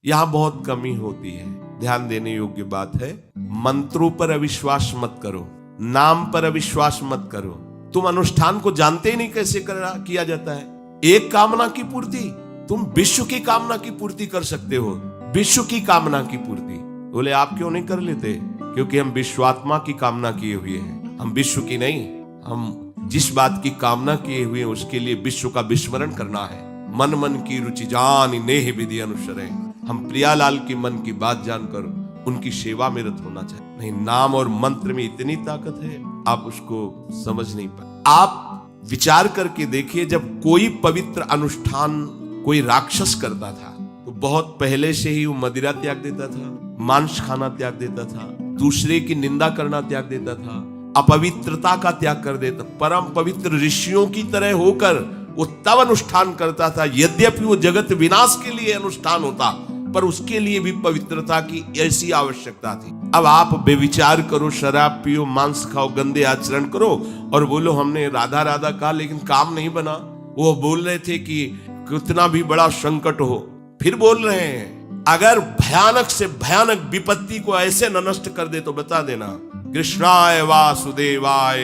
यहां बहुत कमी होती है। ध्यान देने योग्य बात है, मंत्रों पर अविश्वास मत करो, नाम पर अविश्वास मत करो। तुम अनुष्ठान को जानते ही नहीं कैसे किया जाता है। एक कामना की पूर्ति, तुम विश्व की कामना की पूर्ति कर सकते हो, विश्व की कामना की पूर्ति। बोले आप क्यों नहीं कर लेते? क्योंकि हम विश्वात्मा की कामना किए हुए हैं, हम विश्व की नहीं। हम जिस बात की कामना किए हुए हैं उसके लिए विश्व का विस्मरण करना है। मन मन की रुचि जान नेह विधि अनुसरे। हम प्रियालाल की मन की बात जानकर उनकी सेवा में रत होना चाहिए। नहीं, नाम और मंत्र में इतनी ताकत है, आप उसको समझ नहीं पाए। आप विचार करके देखिए, जब कोई पवित्र अनुष्ठान कोई राक्षस करता था तो बहुत पहले से ही वो मदिरा त्याग देता था, मांस खाना त्याग देता था, दूसरे की निंदा करना त्याग देता था, अपवित्रता का त्याग कर देता। परम पवित्र ऋषियों की तरह होकर वो तब अनुष्ठान करता था। यद्यपि वो जगत विनाश के लिए अनुष्ठान होता, पर उसके लिए भी पवित्रता की ऐसी आवश्यकता थी। अब आप बेविचार करो, शराब पियो, मांस खाओ, गंदे आचरण करो और बोलो हमने राधा राधा कहा लेकिन काम नहीं बना। वो बोल रहे थे कि कितना भी बड़ा संकट हो, फिर बोल रहे हैं अगर भयानक से भयानक विपत्ति को ऐसे न नष्ट कर दे तो बता देना, कृष्णाय वासुदेवाय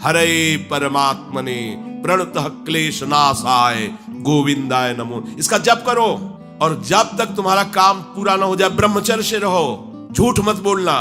हरे परमात्मने प्रणतः क्लेश नाशाय गोविंदाय नमो। इसका जप करो और जब तक तुम्हारा काम पूरा ना हो जाए ब्रह्मचर्य से रहो। झूठ मत बोलना,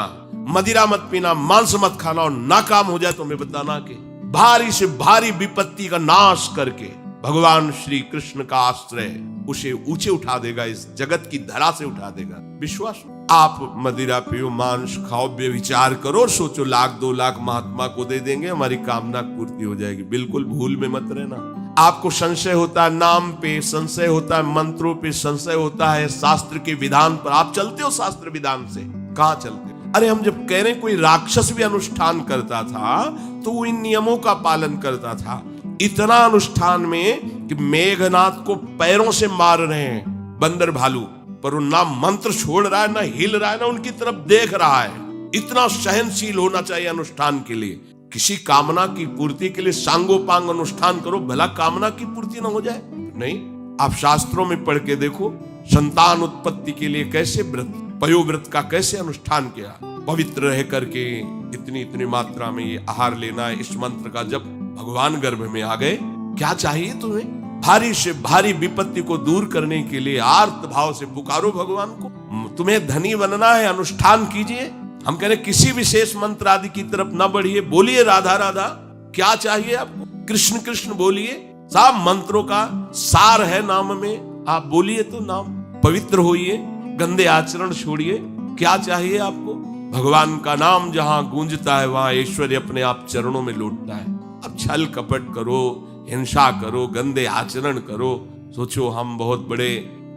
मदिरा मत पीना, मांस मत खाना, और ना काम हो जाए तो मैं बताना कि भारी से भारी विपत्ति का नाश करके भगवान श्री कृष्ण का आश्रय उसे ऊंचे उठा देगा, इस जगत की धरा से उठा देगा। विश्वास। आप मदिरा पियो, मांस खाओ, बेविचार करो, सोचो 1,00,000 2,00,000 महात्मा को दे देंगे, हमारी कामना पूर्ति हो जाएगी। बिल्कुल भूल में मत रहना। आपको संशय होता है नाम पे, संशय होता है मंत्रों पे, संशय होता है शास्त्र के विधान पर। आप चलते हो शास्त्र विधान से? कहां चलते? अरे हम जब कह रहे कोई राक्षस भी अनुष्ठान करता था तो वो इन नियमों का पालन करता था। इतना अनुष्ठान में कि मेघनाथ को पैरों से मार रहे हैं बंदर भालू, पर वो ना मंत्र छोड़ रहा है, ना हिल रहा है, ना उनकी तरफ देख रहा है। इतना सहनशील होना चाहिए अनुष्ठान के लिए। किसी कामना की पूर्ति के लिए सांगोपांग अनुष्ठान करो, भला कामना की पूर्ति ना हो जाए? नहीं। आप शास्त्रों में पढ़ के देखो, संतान उत्पत्ति के लिए कैसे व्रत, पयोव्रत का कैसे अनुष्ठान किया। पवित्र रह करके इतनी इतनी मात्रा में ये आहार लेना है। इस मंत्र का जब भगवान गर्भ में आ गए, क्या चाहिए तुम्हें? भारी से भारी विपत्ति को दूर करने के लिए आर्त भाव से पुकारो भगवान को। तुम्हें धनी बनना है, अनुष्ठान कीजिए। हम कह रहे किसी विशेष मंत्र आदि की तरफ न बढ़िए, बोलिए राधा राधा। क्या चाहिए आपको? कृष्ण कृष्ण बोलिए। सब मंत्रों का सार है नाम में। आप बोलिए तो नाम, पवित्र होइए, गंदे आचरण छोड़िए। क्या चाहिए आपको? भगवान का नाम जहां गूंजता है वहां ऐश्वर्य अपने आप चरणों में लौटता है। अब छल कपट करो, हिंसा करो, गंदे आचरण करो, सोचो हम बहुत बड़े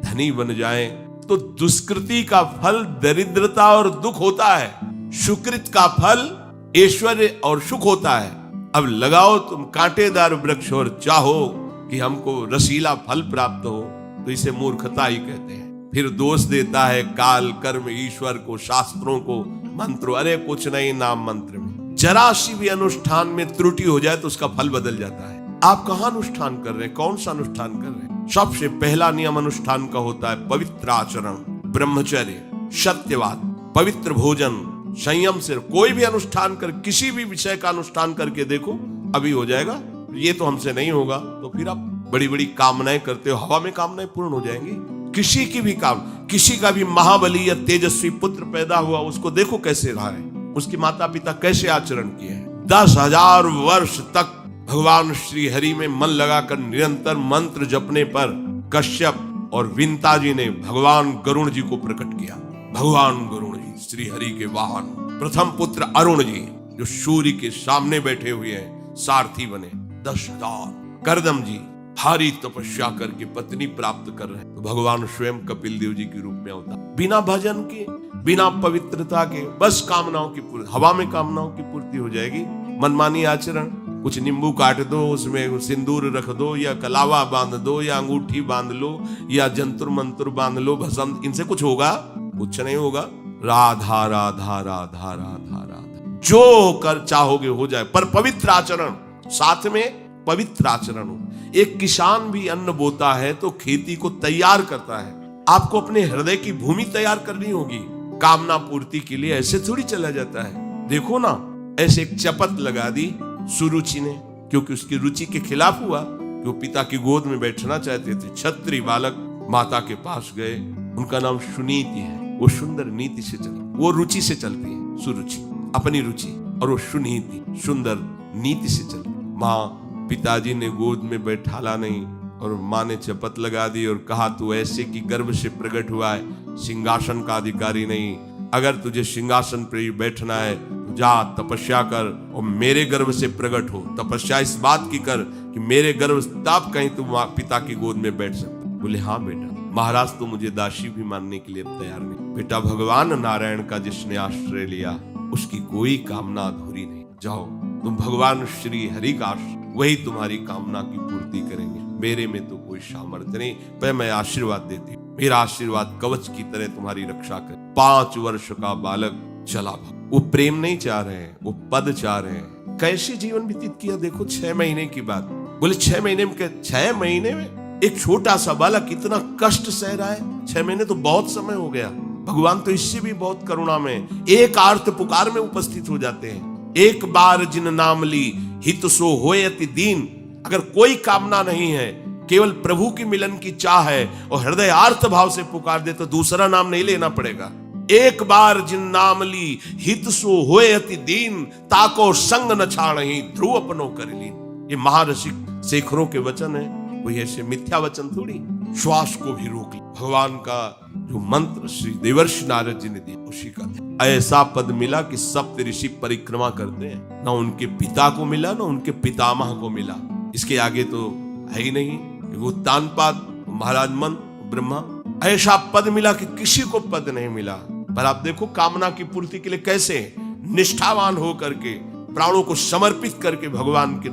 धनी बन जाएं, तो दुष्कृति का फल दरिद्रता और दुख होता है। सुकृत का फल ऐश्वर्य और सुख होता है। अब लगाओ तुम कांटेदार वृक्ष और चाहो कि हमको रसीला फल प्राप्त हो, तो इसे मूर्खता ही कहते हैं। फिर दोष देता है काल, कर्म, ईश्वर को, शास्त्रों को, मंत्रों। अरे कुछ नहीं, नाम मंत्र में जरा सी भी अनुष्ठान में त्रुटि हो जाए तो उसका फल बदल जाता है। आप कहां अनुष्ठान कर रहे हैं? कौन सा अनुष्ठान कर रहे हैं? सबसे पहला नियम अनुष्ठान का होता है पवित्र आचरण, ब्रह्मचर्य, सत्यवाद, पवित्र भोजन, संयम से। कोई भी अनुष्ठान कर, किसी भी विषय का अनुष्ठान करके देखो, अभी हो जाएगा। ये तो हमसे नहीं होगा, तो फिर आप बड़ी बड़ी कामनाएं करते हो, हवा में कामनाएं पूर्ण हो जाएंगी। किसी की भी काम, किसी का भी महाबली या तेजस्वी पुत्र पैदा हुआ, उसको देखो कैसे रहा है, उसके माता पिता कैसे आचरण किए हैं। 10,000 वर्ष तक भगवान श्री हरि में मन लगाकर निरंतर मंत्र जपने पर कश्यप और विंता जी ने भगवान गरुण जी को प्रकट किया। भगवान गरुण जी श्री हरि के वाहन, प्रथम पुत्र अरुण जी जो सूर्य के सामने बैठे हुए हैं, सारथी बने। 10,000 करदम जी भारी तपस्या करके पत्नी प्राप्त कर रहे हैं, तो भगवान स्वयं कपिल देव जी के रूप में होता। बिना भजन के, बिना पवित्रता के, बस कामनाओं की पूर्ति, हवा में कामनाओं की पूर्ति हो जाएगी। मनमानी आचरण, कुछ नींबू काट दो, उसमें सिंदूर रख दो, या कलावा बांध दो, या अंगूठी बांध लो, या जंतुर मंत्र बांध लो, भस्म, इनसे कुछ होगा? कुछ नहीं होगा। राधा राधा राधा राधा राधा, जो कर चाहोगे हो जाए, पर पवित्र आचरण, साथ में पवित्र आचरण हो। एक किसान भी अन्न बोता है तो खेती को तैयार करता है, आपको अपने हृदय की भूमि तैयार करनी होगी। कामना पूर्ति के लिए ऐसे थोड़ी चला जाता है। देखो ना, ऐसे एक चपत लगा दी सुरुचि ने, क्योंकि उसकी रुचि के खिलाफ हुआ कि वो पिता की गोद में बैठना चाहते थे। छत्री बालक माता के पास गए, उनका नाम सुनीति है। वो सुंदर नीति से चलती, वो रुचि से चलती है, सुरुचि अपनी रुचि, और वो सुनीति सुंदर नीति से चलती। माँ पिताजी ने गोद में बैठाला नहीं, और माँ ने चपत लगा दी और कहा, तू ऐसे की गर्भ से प्रकट हुआ है, सिंहासन का अधिकारी नहीं। अगर तुझे सिंहासन पर बैठना है तो जा तपस्या कर और मेरे गर्भ से प्रकट हो। तपस्या इस बात की कर कि मेरे गर्भ तब कहीं तू पिता की गोद में बैठ सकता। बोले हाँ बेटा। महाराज तो मुझे दासी भी मानने के लिए अब तैयार नहीं। बेटा, भगवान नारायण का जिसने आश्रय लिया उसकी कोई कामना अधूरी नहीं। जाओ, तुम भगवान श्री हरि का वही तुम्हारी कामना की पूर्ति करेंगे। मेरे में तो कोई सामर्थ्य नहीं, पर मैं आशीर्वाद देती हूँ। मेरा आशीर्वाद कवच की तरह तुम्हारी रक्षा करे। 5 वर्ष का बालक चला भाग। वो प्रेम नहीं चाह रहे हैं, वो पद चाह रहे हैं। कैसे जीवन व्यतीत किया देखो। 6 महीने की बात। बोले 6 महीने में, 6 महीने में एक छोटा सा बालक इतना कष्ट सह रहा है। 6 महीने तो बहुत समय हो गया। भगवान तो इससे भी बहुत करुणा में एक आर्त पुकार में उपस्थित हो जाते हैं। एक बार जिन नाम ली हित सो होए अति दीन। अगर कोई कामना नहीं है, केवल प्रभु की मिलन की चाह है और हृदय आर्त भाव से पुकार दे तो दूसरा नाम नहीं लेना पड़ेगा। एक बार जिन नाम ली हित सो होए अति दीन, ताको संग न छाड़हि ध्रुव अपनो कर लीन। ये महारसिक शेखरों के वचन है, कोई ऐसे मिथ्या वचन थोड़ी। श्वास को भी रोक ली। भगवान का जो मंत्र श्री देवर्षि नारद जी ने दिया उसी का ऐसा पद मिला कि सप्त ऋषि परिक्रमा करते हैं। ना उनके पिता को मिला, ना उनके पितामह को मिला। इसके आगे तो है ही नहीं। उत्तानपाद महाराज मन ब्रह्मा, ऐसा पद मिला कि किसी को पद नहीं मिला। पर आप देखो कामना की पूर्ति के लिए कैसे निष्ठावान हो करके, प्राणों को समर्पित करके भगवान के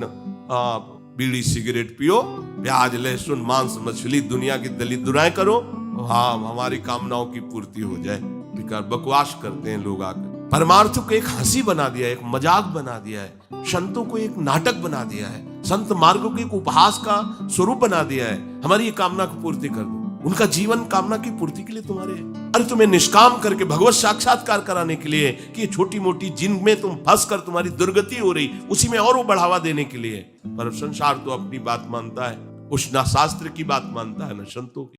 बीड़ी सिगरेट पियो, प्याज लहसुन मांस मछली दुनिया की दलित दुराएं करो, हाँ हमारी कामनाओं की पूर्ति हो जाए। बेकार बकवास करते हैं लोग आकर। परमार्थ को एक हंसी बना दिया है, एक मजाक बना दिया है। संतों को एक नाटक बना दिया है। संत मार्ग को एक उपहास का स्वरूप बना दिया है। हमारी ये कामना की पूर्ति कर दो। उनका जीवन कामना की पूर्ति के लिए तुम्हारे है। अरे तुम्हें निष्काम करके भगवत साक्षात्कार कराने के लिए कि ये छोटी मोटी जिनमें तुम फंस कर तुम्हारी दुर्गति हो रही, उसी में और वो बढ़ावा देने के लिए। पर संसार तो अपनी बात मानता है, उस ना शास्त्र की बात मानता है ना संतों की।